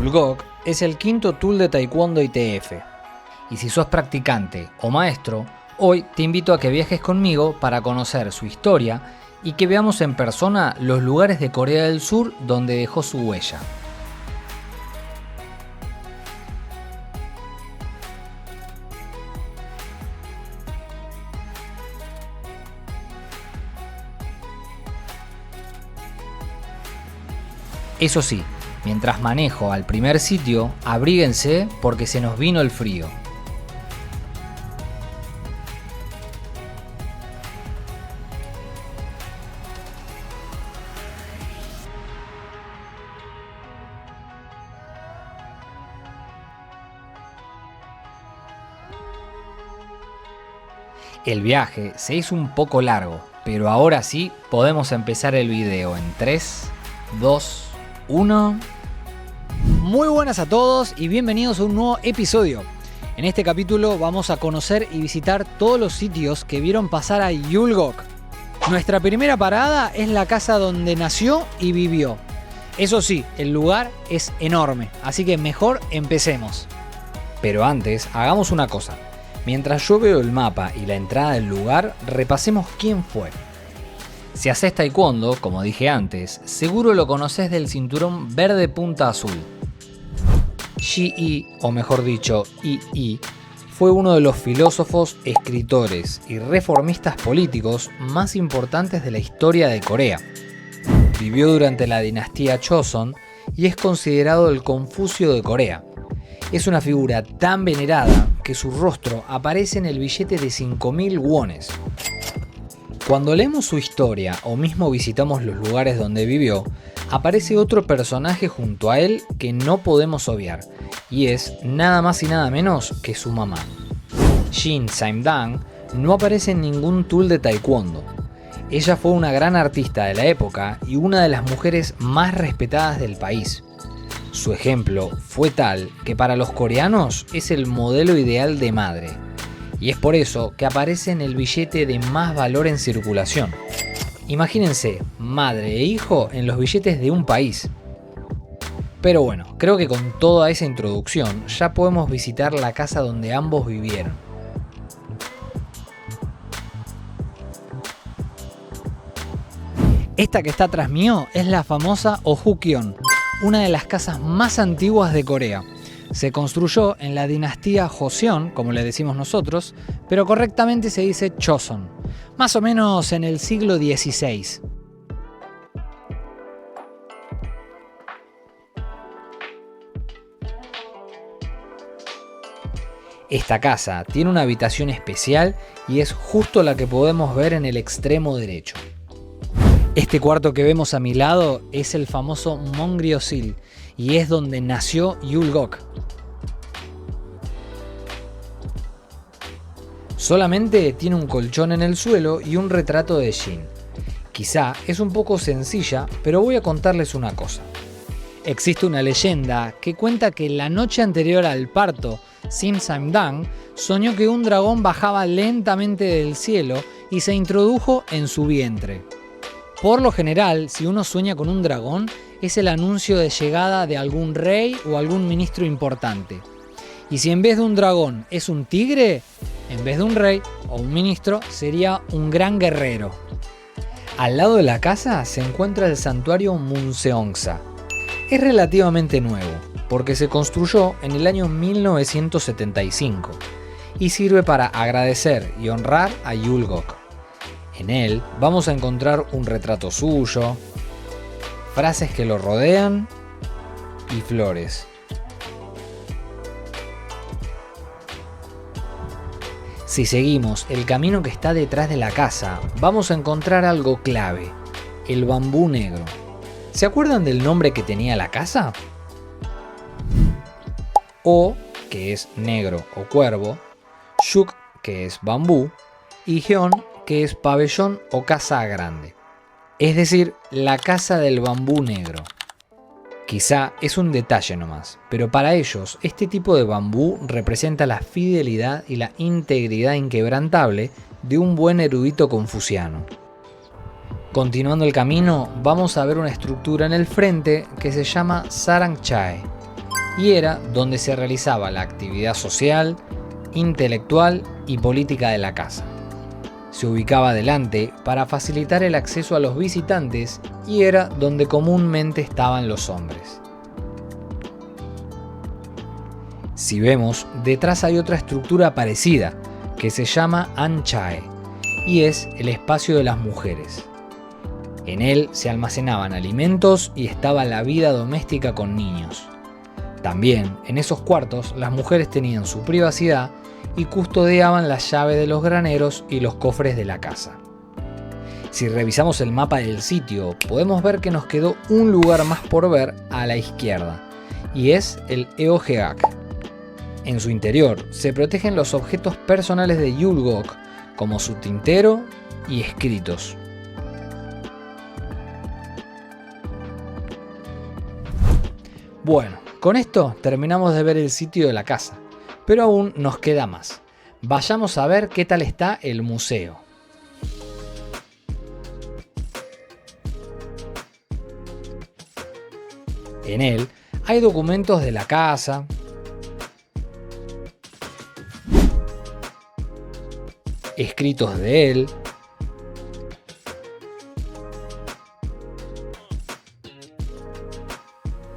Yulgok es el quinto tool de Taekwondo ITF. Y si sos practicante o maestro, hoy te invito a que viajes conmigo para conocer su historia y que veamos en persona los lugares de Corea del Sur donde dejó su huella. Eso sí, mientras manejo al primer sitio, abríguense porque se nos vino el frío. El viaje se hizo un poco largo, pero ahora sí podemos empezar el video en 3, 2, 1. Muy buenas a todos y bienvenidos a un nuevo episodio. En este capítulo vamos a conocer y visitar todos los sitios que vieron pasar a Yulgok. Nuestra primera parada es la casa donde nació y vivió. Eso sí, el lugar es enorme, así que mejor empecemos. Pero antes, hagamos una cosa. Mientras yo veo el mapa y la entrada del lugar, repasemos quién fue. Si haces taekwondo, como dije antes, seguro lo conoces del cinturón verde punta azul. Ji-i, o mejor dicho, I-i, fue uno de los filósofos, escritores y reformistas políticos más importantes de la historia de Corea. Vivió durante la dinastía Joseon y es considerado el Confucio de Corea. Es una figura tan venerada que su rostro aparece en el billete de 5.000 wones. Cuando leemos su historia o mismo visitamos los lugares donde vivió, aparece otro personaje junto a él que no podemos obviar, y es nada más y nada menos que su mamá. Shin Saimdang no aparece en ningún tool de taekwondo. Ella fue una gran artista de la época y una de las mujeres más respetadas del país. Su ejemplo fue tal que para los coreanos es el modelo ideal de madre, y es por eso que aparece en el billete de más valor en circulación. Imagínense, madre e hijo en los billetes de un país. Pero bueno, creo que con toda esa introducción ya podemos visitar la casa donde ambos vivieron. Esta que está atrás mío es la famosa Ohukyeon, una de las casas más antiguas de Corea. Se construyó en la dinastía Joseon, como le decimos nosotros, pero correctamente se dice Joseon, más o menos en el siglo XVI. Esta casa tiene una habitación especial y es justo la que podemos ver en el extremo derecho. Este cuarto que vemos a mi lado es el famoso Mongryosil y es donde nació Yulgok. Solamente tiene un colchón en el suelo y un retrato de Shin. Quizá es un poco sencilla, pero voy a contarles una cosa. Existe una leyenda que cuenta que la noche anterior al parto, Sim Saimdang soñó que un dragón bajaba lentamente del cielo y se introdujo en su vientre. Por lo general, si uno sueña con un dragón, es el anuncio de llegada de algún rey o algún ministro importante. Y si en vez de un dragón es un tigre, en vez de un rey o un ministro, sería un gran guerrero. Al lado de la casa se encuentra el santuario Munseongsa. Es relativamente nuevo, porque se construyó en el año 1975 y sirve para agradecer y honrar a Yulgok. En él vamos a encontrar un retrato suyo, frases que lo rodean y flores. Si seguimos el camino que está detrás de la casa, vamos a encontrar algo clave, el bambú negro. ¿Se acuerdan del nombre que tenía la casa? O, que es negro o cuervo, Shuk, que es bambú, y Gyeon, que es pabellón o casa grande. Es decir, la casa del bambú negro. Quizá es un detalle nomás, pero para ellos este tipo de bambú representa la fidelidad y la integridad inquebrantable de un buen erudito confuciano. Continuando el camino, vamos a ver una estructura en el frente que se llama Sarangchae. y era donde se realizaba la actividad social, intelectual y política de la casa. Se ubicaba delante para facilitar el acceso a los visitantes y era donde comúnmente estaban los hombres. Si vemos, detrás hay otra estructura parecida que se llama Anchae y es el espacio de las mujeres. En él se almacenaban alimentos y estaba la vida doméstica con niños. También en esos cuartos las mujeres tenían su privacidad y custodiaban la llave de los graneros y los cofres de la casa. Si revisamos el mapa del sitio, podemos ver que nos quedó un lugar más por ver a la izquierda, y es el Eogeak. En su interior se protegen los objetos personales de Yulgok, como su tintero y escritos. Bueno, con esto terminamos de ver el sitio de la casa, pero aún nos queda más. Vayamos a ver qué tal está el museo. En él hay documentos de la casa, escritos de él,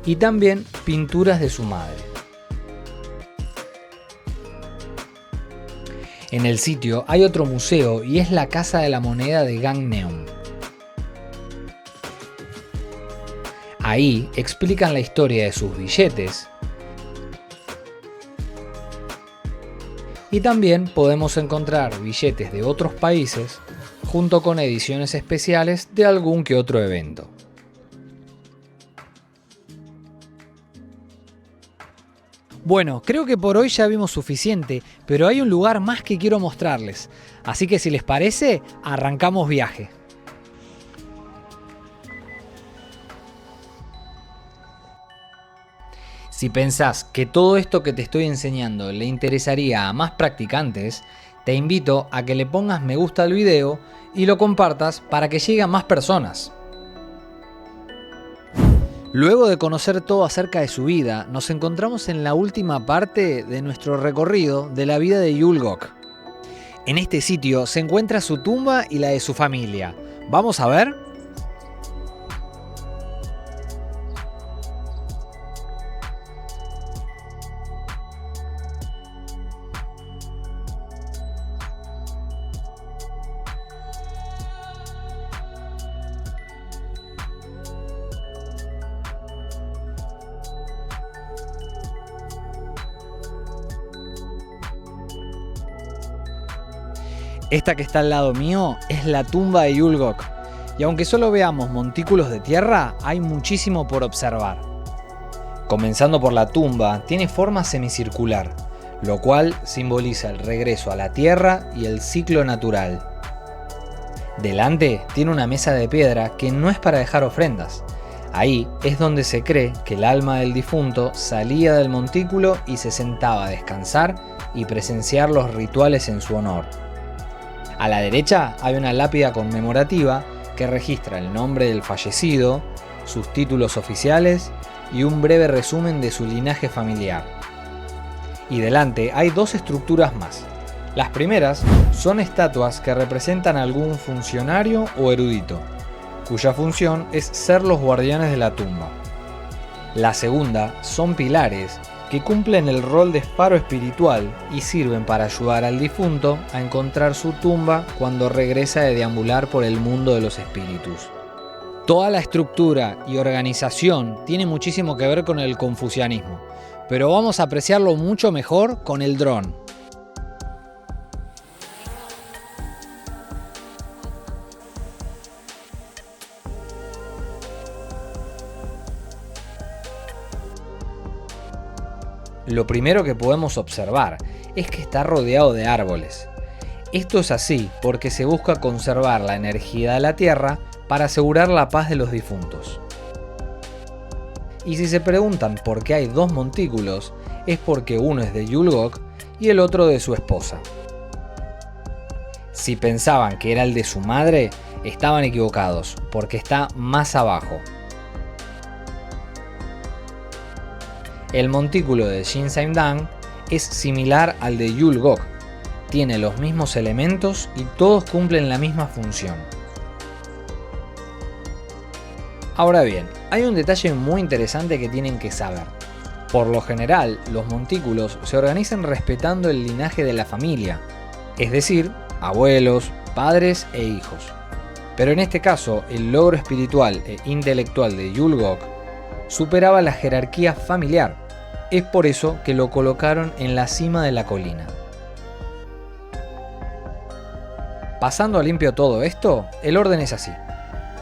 y también pinturas de su madre. En el sitio hay otro museo y es la Casa de la Moneda de Gangneung. Ahí explican la historia de sus billetes y también podemos encontrar billetes de otros países junto con ediciones especiales de algún que otro evento. Bueno, creo que por hoy ya vimos suficiente, pero hay un lugar más que quiero mostrarles. Así que si les parece, arrancamos viaje. Si pensás que todo esto que te estoy enseñando le interesaría a más practicantes, te invito a que le pongas me gusta al video y lo compartas para que llegue a más personas. Luego de conocer todo acerca de su vida, nos encontramos en la última parte de nuestro recorrido de la vida de Yulgok. En este sitio se encuentra su tumba y la de su familia. ¿Vamos a ver? Esta que está al lado mío es la tumba de Yulgok, y aunque solo veamos montículos de tierra, hay muchísimo por observar. Comenzando por la tumba, tiene forma semicircular, lo cual simboliza el regreso a la tierra y el ciclo natural. Delante tiene una mesa de piedra que no es para dejar ofrendas. Ahí es donde se cree que el alma del difunto salía del montículo y se sentaba a descansar y presenciar los rituales en su honor. A la derecha hay una lápida conmemorativa que registra el nombre del fallecido, sus títulos oficiales y un breve resumen de su linaje familiar. Y delante hay dos estructuras más. Las primeras son estatuas que representan a algún funcionario o erudito, cuya función es ser los guardianes de la tumba. La segunda son pilares que cumplen el rol de faro espiritual y sirven para ayudar al difunto a encontrar su tumba cuando regresa de deambular por el mundo de los espíritus. Toda la estructura y organización tiene muchísimo que ver con el confucianismo, pero vamos a apreciarlo mucho mejor con el dron. Lo primero que podemos observar es que está rodeado de árboles. Esto es así porque se busca conservar la energía de la tierra para asegurar la paz de los difuntos. Y si se preguntan por qué hay dos montículos, es porque uno es de Yulgok y el otro de su esposa. Si pensaban que era el de su madre, estaban equivocados, porque está más abajo. El montículo de Shin Saimdang es similar al de Yulgok, tiene los mismos elementos y todos cumplen la misma función. Ahora bien, hay un detalle muy interesante que tienen que saber. Por lo general, los montículos se organizan respetando el linaje de la familia, es decir, abuelos, padres e hijos. Pero en este caso, el logro espiritual e intelectual de Yulgok superaba la jerarquía familiar. Es por eso que lo colocaron en la cima de la colina. Pasando a limpio todo esto, el orden es así.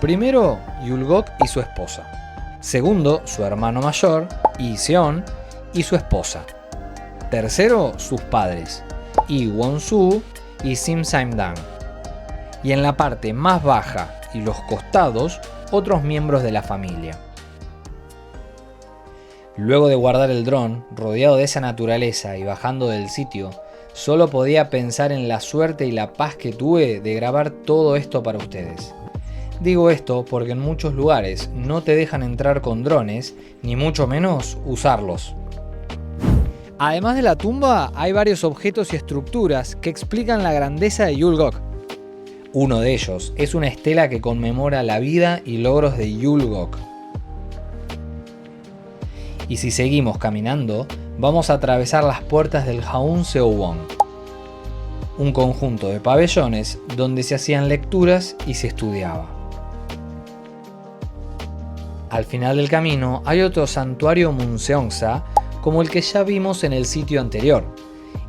Primero, Yulgok y su esposa. Segundo, su hermano mayor, Iseon, y su esposa. Tercero, sus padres, Wonsu y Sim Saimdang. Y en la parte más baja y los costados, otros miembros de la familia. Luego de guardar el dron, rodeado de esa naturaleza y bajando del sitio, solo podía pensar en la suerte y la paz que tuve de grabar todo esto para ustedes. Digo esto porque en muchos lugares no te dejan entrar con drones, ni mucho menos usarlos. Además de la tumba, hay varios objetos y estructuras que explican la grandeza de Yulgok. Uno de ellos es una estela que conmemora la vida y logros de Yulgok. Y si seguimos caminando, vamos a atravesar las puertas del Haun Seowon, un conjunto de pabellones donde se hacían lecturas y se estudiaba. Al final del camino hay otro santuario Munseongsa como el que ya vimos en el sitio anterior,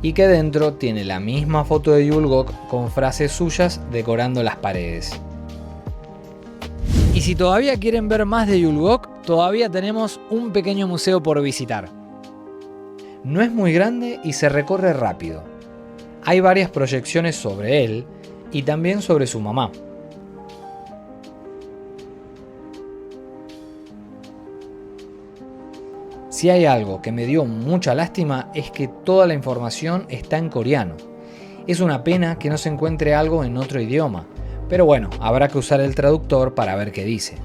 y que dentro tiene la misma foto de Yulgok con frases suyas decorando las paredes. Y si todavía quieren ver más de Yulgok, todavía tenemos un pequeño museo por visitar. No es muy grande y se recorre rápido. Hay varias proyecciones sobre él y también sobre su mamá. Si hay algo que me dio mucha lástima es que toda la información está en coreano. Es una pena que no se encuentre algo en otro idioma, pero bueno, habrá que usar el traductor para ver qué dice.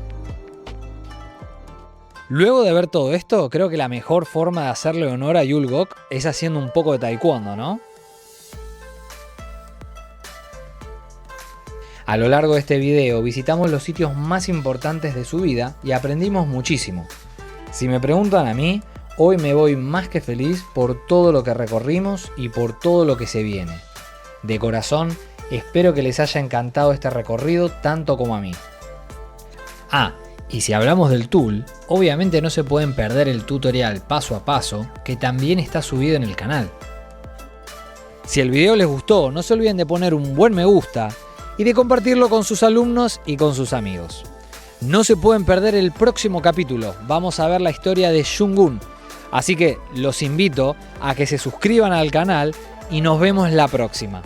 Luego de ver todo esto, creo que la mejor forma de hacerle honor a Yulgok es haciendo un poco de taekwondo, ¿no? A lo largo de este video visitamos los sitios más importantes de su vida y aprendimos muchísimo. Si me preguntan a mí, hoy me voy más que feliz por todo lo que recorrimos y por todo lo que se viene. De corazón, espero que les haya encantado este recorrido tanto como a mí. Y si hablamos del tool, obviamente no se pueden perder el tutorial paso a paso que también está subido en el canal. Si el video les gustó, no se olviden de poner un buen me gusta y de compartirlo con sus alumnos y con sus amigos. No se pueden perder el próximo capítulo, vamos a ver la historia de Shungun, así que los invito a que se suscriban al canal y nos vemos la próxima.